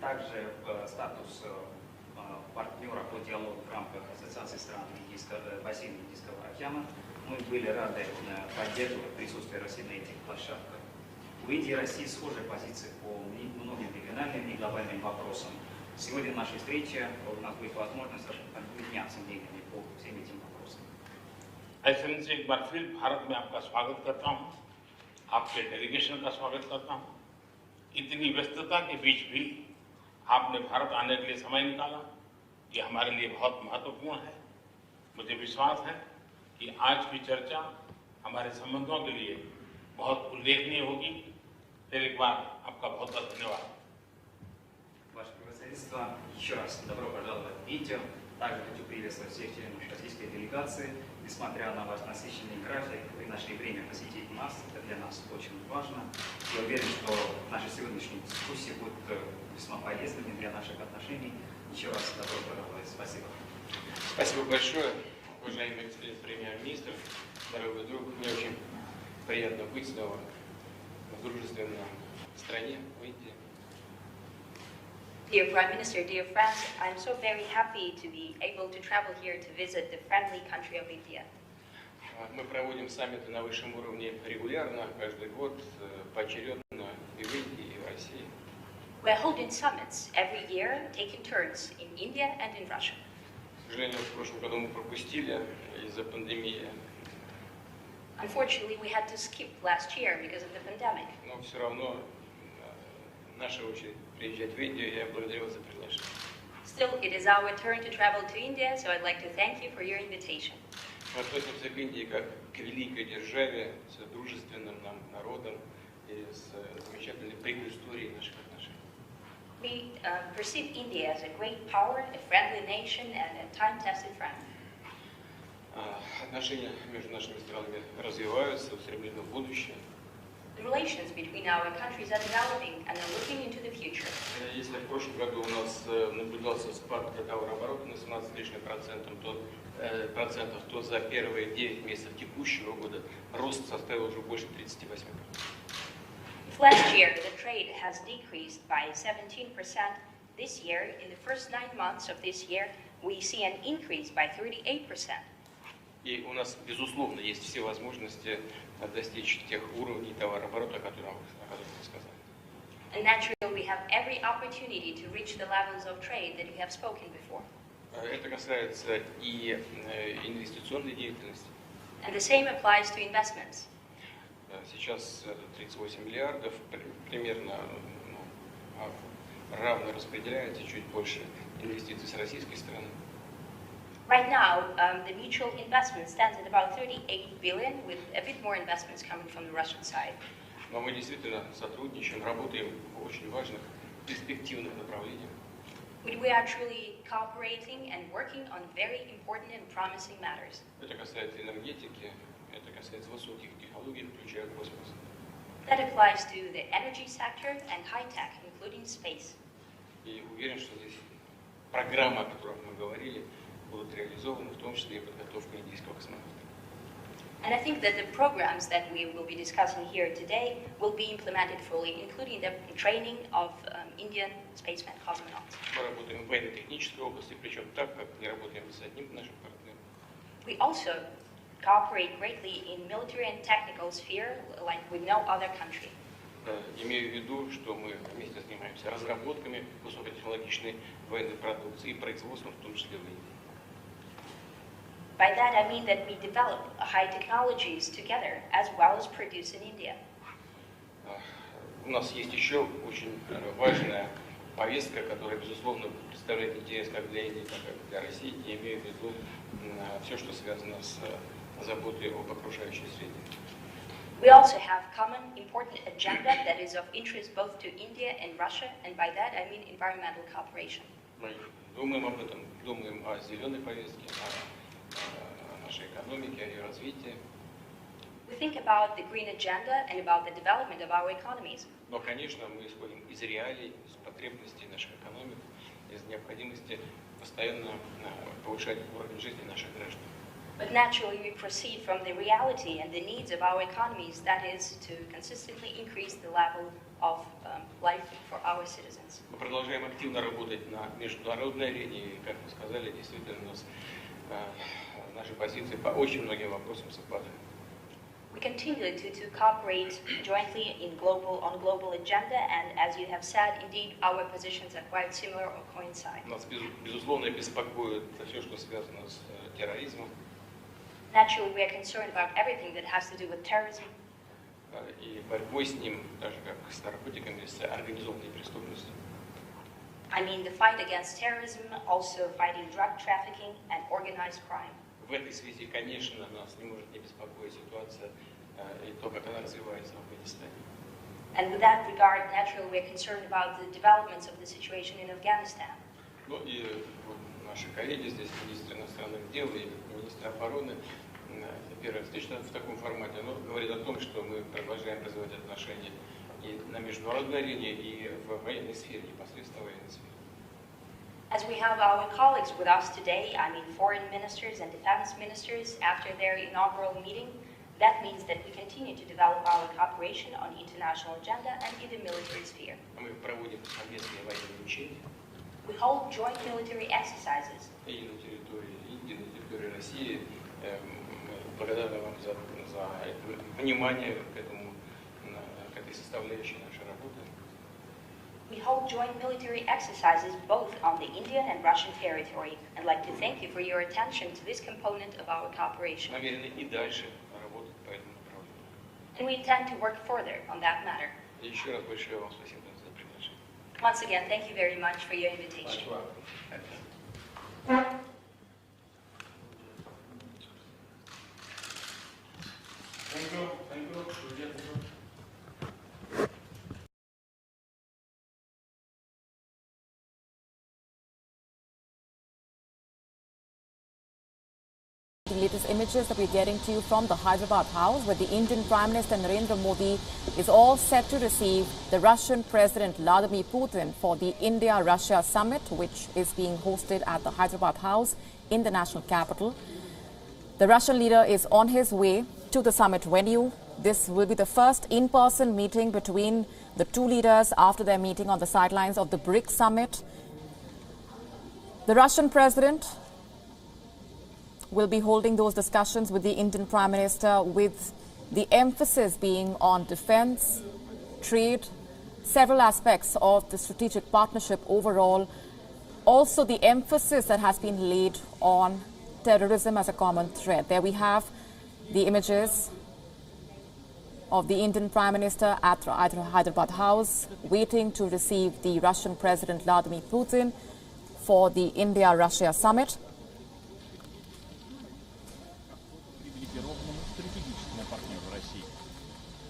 также статус партнера по диалогу в рамках Ассоциации стран бассейна Индийского океана. Мы были рады поддерживать присутствие России на этих площадках. В Индии и России схожие позиции по многим региональным и глобальным вопросам. Сегодня наша встреча, у нас будет возможность обменяться мнениями по всем этим вопросам. ऐसे से एक बार फिर भारत में आपका स्वागत करता हूँ, आपके डेलीगेशन का स्वागत करता हूँ। इतनी व्यस्तता के बीच भी आपने भारत आने के लिए समय निकाला, ये हमारे लिए बहुत महत्वपूर्ण है। मुझे विश्वास है कि आज की चर्चा हमारे संबंधों के लिए बहुत उल्लेखनीय होगी। फिर एक बार आपका बहुत बहुत धन्यवाद। Ваше превосходительство, еще раз добро пожаловать в Индию. Также хочу приветствовать всех членов российской делегации. Несмотря на ваш насыщенный график, вы нашли время посетить нас. Это для нас очень важно. Я уверен, что наши сегодняшние дискуссии будут весьма полезными для наших отношений. Еще раз добро пожаловать. Спасибо. Спасибо большое, уважаемый господин премьер-министр, дорогой друг. Мне очень приятно быть снова в дружественной стране, в Индии. Dear Prime Minister, dear friends, I'm so very happy to be able to travel here to visit the friendly country of India. Мы проводим саммиты на высшем уровне регулярно, каждый год, поочередно и в Индии, и в России. We're holding summits every year, taking turns in India and in Russia. К сожалению, в прошлом году мы пропустили из-за пандемии. Unfortunately, we had to skip last year because of the pandemic. Но все равно наша очередь приезжать в Индию, я благодарю вас за приглашение. Still, it is our turn to travel to India, so I'd like to thank you for your invitation. Мы относимся к Индии как к великой державе, с дружественным нам народом и с замечательной предысторией наших отношений. We perceive India as a great power, a friendly nation, and a time-tested friend. Отношения между нашими странами развиваются, устремлены в будущее. The relations between our countries are developing and are looking into the future. Если в прошлом году у нас наблюдался спад товарооборота на 17,5%, то за первые 9 месяцев текущего года рост составил уже больше 38%. If last year the trade has decreased by 17%, this year, in the first 9 months of this year, we see an increase by 38%. И у нас, безусловно, есть все возможности достичь тех уровней товарооборота, о которых вы сказали. And naturally, we have every opportunity to reach the levels of trade that you have spoken before. Это касается и инвестиционной деятельности. And the same applies to investments. Сейчас 38 миллиардов, примерно равно распределяется, чуть больше инвестиций с российской стороны. Right now, the mutual investment stands at about 38 billion, with a bit more investments coming from the Russian side. Но мы действительно сотрудничаем, работаем в очень важных, перспективных направлениях. We are truly cooperating and working on very important and promising matters. Это касается энергетики, это касается высоких технологий, включая космос. That applies to the energy sector and high tech, including space. И уверен, что здесь программа, о которой мы говорили, будут реализованы, в том числе и подготовка индийского космонавта. And I think that the programs that we will be discussing here today will be implemented fully, including the training of Indian spacemen cosmonauts. Мы работаем в военно-технической области, причем так, как не работаем с одним нашим партнером. We also cooperate greatly in military and technical sphere, like with no other country. Имею в виду, что мы вместе занимаемся разработками высокотехнологичной военной продукции и производством, в том числе в Индии. By that I mean that we develop high technologies together as well as produce in India. У нас есть еще очень важная повестка, которая, безусловно, представляет интерес как для Индии, так и для России. Я имею в виду все, что связано с заботой об окружающей среде. We also have common important agenda that is of interest both to India and Russia, and by that I mean environmental cooperation. Мы думаем об этом, думаем о зеленой повестке, о нашей экономике, о ее развитии. We think about the green agenda and about the development of our economies. Но, конечно, мы исходим из реалий, из потребностей наших экономик, из необходимости постоянно повышать уровень жизни наших граждан. But naturally, we proceed from the reality and the needs of our economies, that is, to consistently increase the level of life for our citizens. Мы продолжаем активно работать на международной арене, и, как вы сказали, действительно у нас наши позиции по очень многим вопросам совпадают. We continue to cooperate jointly on global agenda, and as you have said, indeed, our positions are quite similar or coincide. Нас, безусловно, беспокоит все, что связано с терроризмом. Naturally, we are concerned about everything that has to do with terrorism. И борьбой с ним, даже как с наркотиками, с организованной преступностью. I mean the fight against terrorism, also fighting drug trafficking and organized crime. В этой связи, конечно, нас не может не беспокоить ситуация и то, как она развивается в Афганистане. And with that regard, naturally, we are concerned about the developments of the situation in Afghanistan. Ну и наши коллеги здесь, министр иностранных дел и министр обороны, первая встреча в таком формате, но говорит о том, что мы продолжаем развивать отношения и на международной арене, и в военной сфере, непосредственно в военной сфере. As we have our colleagues with us today, I mean foreign ministers and defense ministers, after their inaugural meeting, that means that we continue to develop our cooperation on the international agenda and in the military sphere. Мы проводим совместные военные учения. We hold joint military exercises. И на территории Индии, на территории России. Мы благодарны вам за внимание к этой составляющей нашей работы. We hold joint military exercises both on the Indian and Russian territory. I'd like to thank you for your attention to this component of our cooperation. Намерены и дальше работать по этому направлению. And we intend to work further on that matter. И еще раз большое вам спасибо за приглашение. Once again, thank you very much for your invitation. Thank you. Thank you. The latest images that we're getting to you from the Hyderabad House, where the Indian Prime Minister Narendra Modi is all set to receive the Russian President Vladimir Putin for the India-Russia summit, which is being hosted at the Hyderabad House in the national capital. The Russian leader is on his way to the summit venue. This will be the first in-person meeting between the two leaders after their meeting on the sidelines of the BRICS summit. The Russian president will be holding those discussions with the Indian Prime Minister, with the emphasis being on defense, trade, several aspects of the strategic partnership overall. Also, the emphasis that has been laid on terrorism as a common threat. There we have the images of the Indian Prime Minister at the Hyderabad House, waiting to receive the Russian President Vladimir Putin for the India-Russia summit.